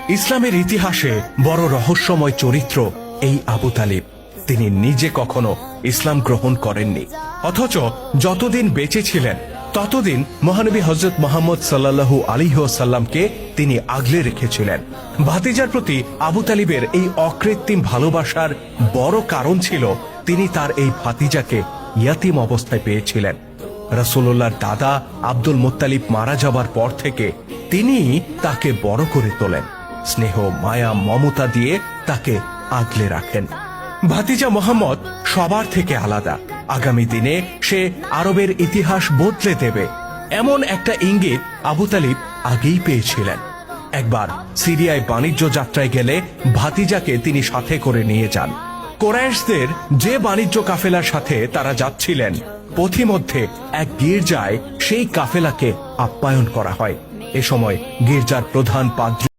ইসলামের ইতিহাসে বড় রহস্যময় চরিত্র এই আবু তালিব। তিনি নিজে কখনো ইসলাম গ্রহণ করেননি, অথচ যতদিন বেঁচে ছিলেন ততদিন মহানবী হযরত মুহাম্মদ সাল্লাল্লাহু আলাইহি ওয়াসাল্লামকে তিনি আগলে রেখেছিলেন। ভাতিজার প্রতি আবু তালিবের এই অকৃত্রিম ভালোবাসার বড় কারণ ছিল তিনি তার এই ভাতিজাকে ইয়াতীম অবস্থায় পেয়েছিলেন। রাসূলুল্লাহর দাদা আব্দুল মুত্তালিব মারা যাবার পর থেকে তিনি তাকে বড় করে তোলেন, স্নেহ মায়া মমতা দিয়ে তাকে আগলে রাখেন। ভাতিজা মোহাম্মদ সবার থেকে আলাদা। আগামী দিনে সে আরবের ইতিহাস বদলে দেবে এমন একটা ইঙ্গিত আবু তালিব আগেই পেয়েছিলেন। একবার সিরিয়ায় বাণিজ্য যাত্রায় গেলে ভাতিজাকে তিনি সাথে করে নিয়ে যান। কুরাইশদের যে বাণিজ্য কাফেলার সাথে তারা যাচ্ছিলেন, পথিমধ্যে এক গির্জায় সেই কাফেলাকে আপ্যায়ন করা হয়। এ সময় গির্জার প্রধান পাদ্রী